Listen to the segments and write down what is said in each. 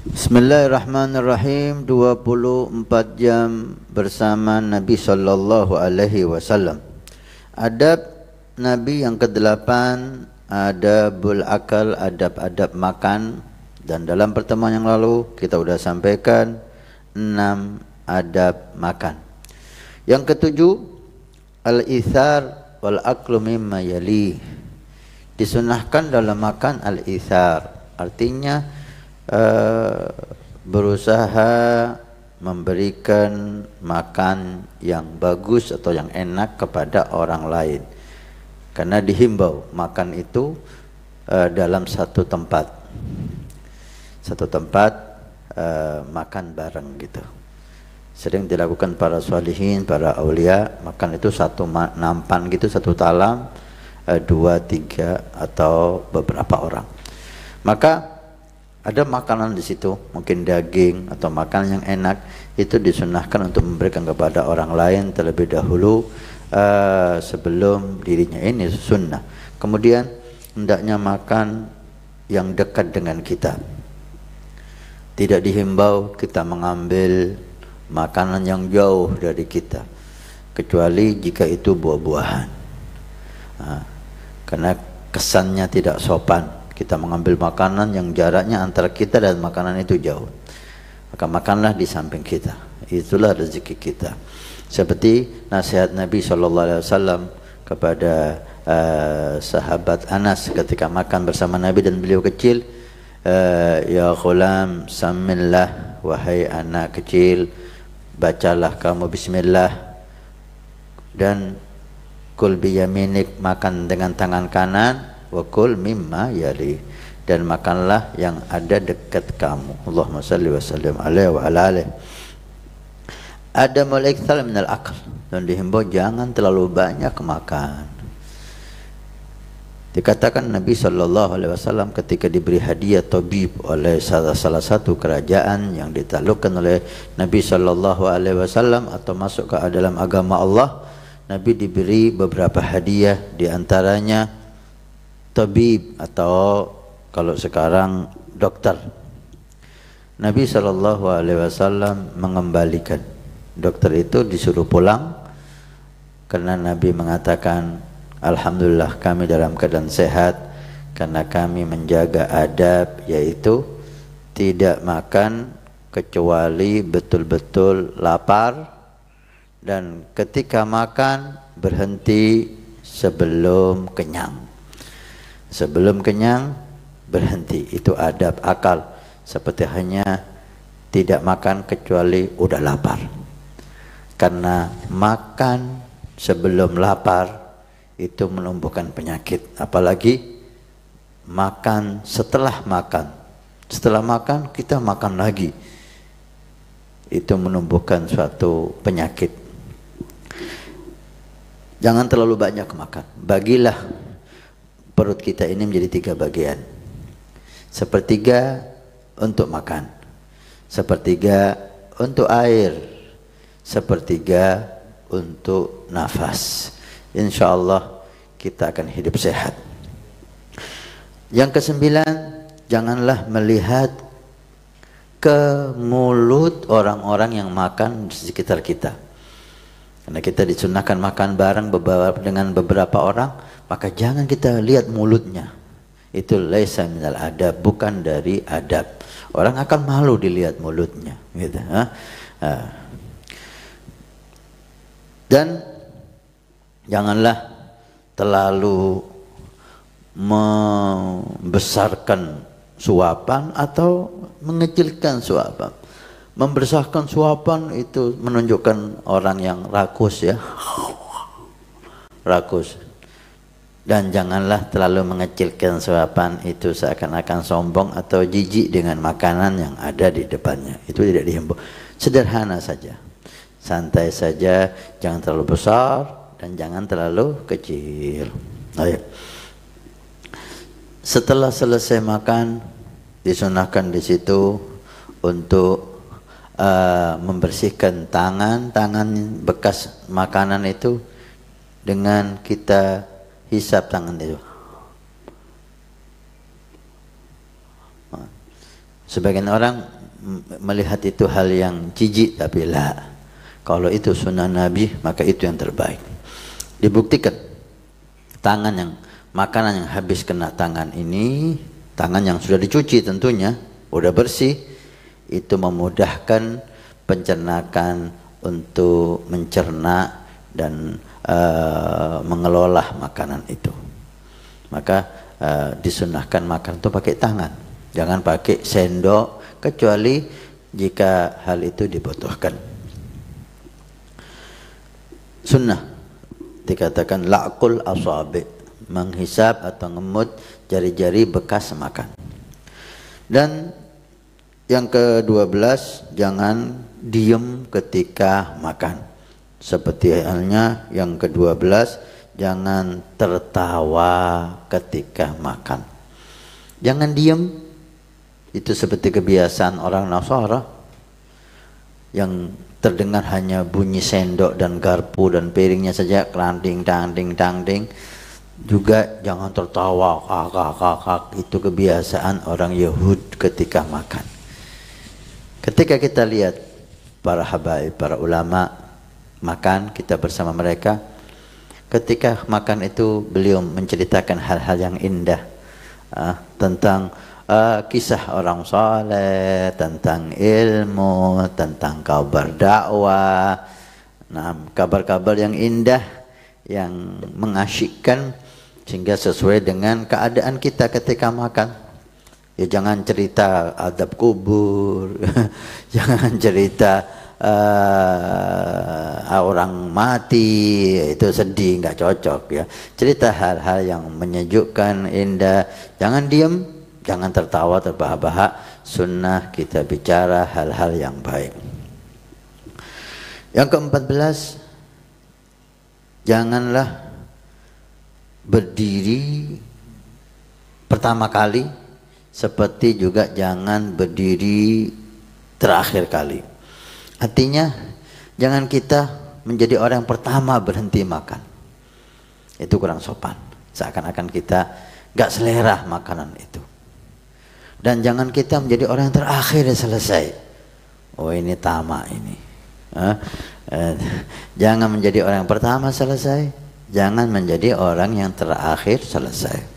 Bismillahirrahmanirrahim. 24 jam bersama Nabi sallallahu alaihi wasallam. Adab Nabi yang ke-8, adabul akal, adab-adab makan. Dan dalam pertemuan yang lalu kita sudah sampaikan 6 adab makan. Yang ke-7, al-ithar wal aklu mimma yali. Disunahkan dalam makan al-ithar, artinya berusaha memberikan makan yang bagus atau yang enak kepada orang lain, karena dihimbau makan itu dalam satu tempat makan bareng gitu. Sering dilakukan para sholihin, para aulia, makan itu satu nampan gitu, satu talam, 2, 3 atau beberapa orang. Maka ada makanan di situ, mungkin daging atau makanan yang enak, itu disunahkan untuk memberikan kepada orang lain terlebih dahulu sebelum dirinya. Ini sunnah. Kemudian hendaknya makan yang dekat dengan kita. Tidak dihimbau kita mengambil makanan yang jauh dari kita, kecuali jika itu buah-buahan. Karena kesannya tidak sopan kita mengambil makanan yang jaraknya antara kita dan makanan itu jauh. Maka makanlah di samping kita, itulah rezeki kita. Seperti nasihat Nabi SAW kepada sahabat Anas ketika makan bersama Nabi dan beliau kecil, ya ghulam samillah, wahai anak kecil, bacalah kamu bismillah, dan kul biyaminik, makan dengan tangan kanan, wa kul mimma yali, dan makanlah yang ada dekat kamu. Allahumma salli wa sallim alaihi wa ala alihi. Adamul iktsal minal akal, dan dihimbau jangan terlalu banyak makan. Dikatakan Nabi SAW ketika diberi hadiah tabib oleh salah satu kerajaan yang ditaklukkan oleh Nabi SAW atau masuk ke dalam agama Allah, Nabi diberi beberapa hadiah, diantaranya tabib atau kalau sekarang dokter. Nabi SAW mengembalikan dokter itu, disuruh pulang karena Nabi mengatakan, alhamdulillah kami dalam keadaan sehat karena kami menjaga adab, yaitu tidak makan kecuali betul-betul lapar, dan ketika makan berhenti sebelum kenyang. Sebelum kenyang berhenti, itu adab akal. Seperti hanya tidak makan kecuali udah lapar, karena makan sebelum lapar itu menumbuhkan penyakit. Apalagi makan setelah makan kita makan lagi, itu menumbuhkan suatu penyakit. Jangan terlalu banyak makan. Bagilah perut kita ini menjadi 3 bagian. Sepertiga untuk makan, sepertiga untuk air, sepertiga untuk nafas. Insya Allah kita akan hidup sehat. Yang ke-9, janganlah melihat ke mulut orang-orang yang makan di sekitar kita. Karena kita disunahkan makan bareng dengan beberapa orang, maka jangan kita lihat mulutnya. Itu laisa minal adab, bukan dari adab. Orang akan malu dilihat mulutnya, gitu. Dan janganlah terlalu membesarkan suapan atau mengecilkan suapan. Membesarkan suapan itu menunjukkan orang yang rakus, ya, rakus. Dan janganlah terlalu mengecilkan suapan, itu seakan-akan sombong atau jijik dengan makanan yang ada di depannya. Itu tidak dihimbau. Sederhana saja, santai saja, jangan terlalu besar dan jangan terlalu kecil. Ayo. Setelah selesai makan, disunahkan di situ untuk membersihkan tangan bekas makanan itu dengan kita hisap tangan itu. Sebagian orang melihat itu hal yang jijik, tapi lah, kalau itu sunnah Nabi maka itu yang terbaik. Dibuktikan tangan yang makanan yang habis kena tangan ini, tangan yang sudah dicuci tentunya, udah bersih, itu memudahkan pencernaan untuk mencerna dan mengelola makanan itu. Maka disunahkan makan itu pakai tangan, jangan pakai sendok, kecuali jika hal itu dibutuhkan. Sunnah dikatakan la'qul asabi', menghisap atau ngemut jari-jari bekas makan. Dan yang ke-12, jangan diem ketika makan. Seperti halnya yang ke-12, jangan tertawa ketika makan. Jangan diem. Itu seperti kebiasaan orang Nasara yang terdengar hanya bunyi sendok dan garpu dan piringnya saja, klanting tangting tangting. Juga jangan tertawa kakak. Itu kebiasaan orang Yahud ketika makan. Ketika kita lihat para habaib, para ulama makan, kita bersama mereka. Ketika makan itu beliau menceritakan hal-hal yang indah tentang kisah orang saleh, tentang ilmu, tentang kabar dakwah. Nah, kabar-kabar yang indah, yang mengasyikkan, sehingga sesuai dengan keadaan kita ketika makan. Ya jangan cerita adab kubur, jangan cerita orang mati, itu sedih, nggak cocok ya. Cerita hal-hal yang menyejukkan, indah. Jangan diem, jangan tertawa terbahak-bahak. Sunnah kita bicara hal-hal yang baik. Yang ke-14, janganlah berdiri pertama kali, seperti juga jangan berdiri terakhir kali. Artinya jangan kita menjadi orang yang pertama berhenti makan. Itu kurang sopan. Seakan-akan kita gak selera makanan itu. Dan jangan kita menjadi orang yang terakhir selesai. Oh ini tamak ini. Jangan menjadi orang yang pertama selesai. Jangan menjadi orang yang terakhir selesai.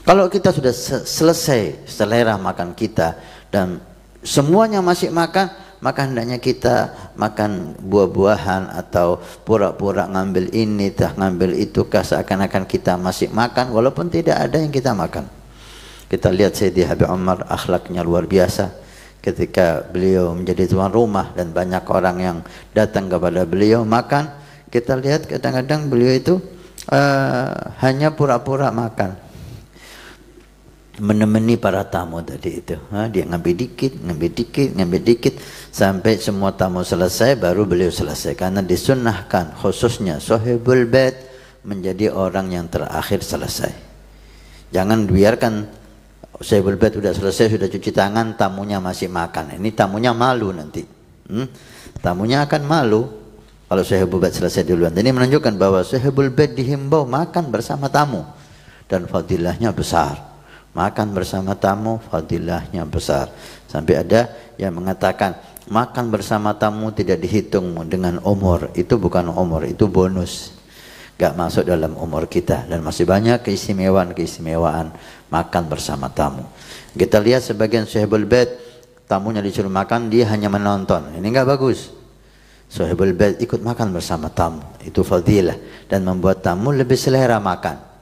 Kalau kita sudah selesai selera makan kita dan semuanya masih makan, maka hendaknya kita makan buah-buahan atau pura-pura ngambil ini, ngambil itu, seakan-akan kita masih makan walaupun tidak ada yang kita makan. Kita lihat Sayyidi Habib Umar, akhlaknya luar biasa ketika beliau menjadi tuan rumah dan banyak orang yang datang kepada beliau makan. Kita lihat kadang-kadang beliau itu hanya pura-pura makan, menemani para tamu tadi itu. Dia ngambil dikit sampai semua tamu selesai, baru beliau selesai. Karena disunnahkan khususnya sahibul bait menjadi orang yang terakhir selesai. Jangan biarkan sahibul bait sudah selesai, sudah cuci tangan, tamunya masih makan. Ini tamunya malu nanti. Tamunya akan malu kalau sahibul bait selesai duluan. Ini menunjukkan bahwa sahibul bait dihimbau makan bersama tamu dan fadilahnya besar. Makan bersama tamu fadilahnya besar. Sampai ada yang mengatakan makan bersama tamu tidak dihitung dengan umur. Itu bukan umur, itu bonus. Gak masuk dalam umur kita. Dan masih banyak keistimewaan makan bersama tamu. Kita lihat sebagian sahibul bait, tamunya disuruh makan, dia hanya menonton. Ini gak bagus. Sahibul bait ikut makan bersama tamu, itu fadilah dan membuat tamu lebih selera makan.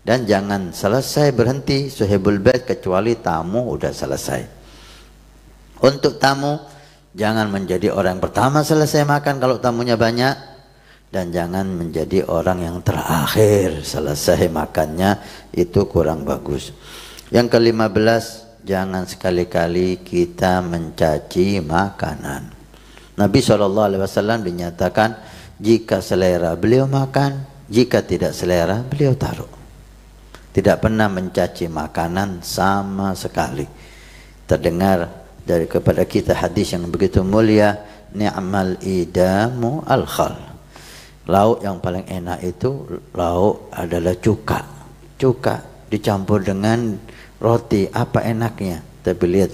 Dan jangan selesai berhenti sahibul bait kecuali tamu udah selesai. Untuk tamu, jangan menjadi orang pertama selesai makan kalau tamunya banyak, dan jangan menjadi orang yang terakhir selesai makannya, itu kurang bagus. Yang ke-15, jangan sekali-kali kita mencaci makanan. Nabi SAW dinyatakan jika selera beliau makan, jika tidak selera beliau taruh. Tidak pernah mencaci makanan sama sekali. Terdengar dari kepada kita hadis yang begitu mulia, ni'mal idamu al-khal. Lauk yang paling enak itu lauk adalah cuka. Cuka dicampur dengan roti, apa enaknya? Tapi lihat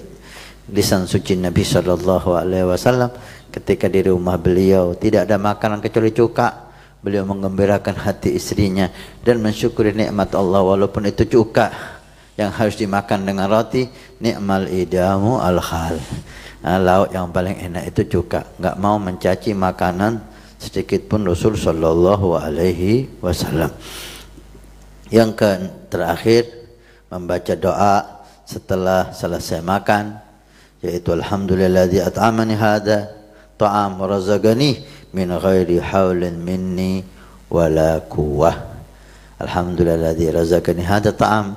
lisan suci Nabi sallallahu alaihi wasallam ketika di rumah beliau tidak ada makanan kecuali cuka. Beliau menggembirakan hati istrinya dan mensyukuri nikmat Allah walaupun itu cuka yang harus dimakan dengan roti. Ni'mal idamu al-khal. Lauk yang paling enak itu cuka. Enggak mau mencaci makanan sedikit pun Rasul sallallahu alaihi wasallam. Yang terakhir, membaca doa setelah selesai makan, yaitu alhamdulilladzi at'amani hadza ta'am wa razaqani min ghairi haulin minni wala quwwah. Alhamdulilladzi razaqani hadza ta'am,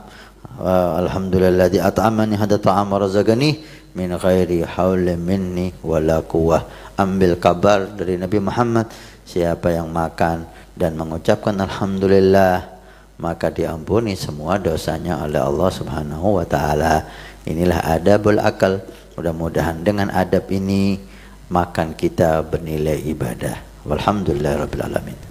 alhamdulilladzi at'amani hadza ta'am wa razaqani min ghairi haulin minni wala quwwah. Ambil kabar dari Nabi Muhammad, siapa yang makan dan mengucapkan alhamdulillah maka diampuni semua dosanya oleh Allah Subhanahu wa taala. Inilah adabul akal. Mudah-mudahan dengan adab ini makan kita bernilai ibadah. Walhamdulillahirabbil alamin.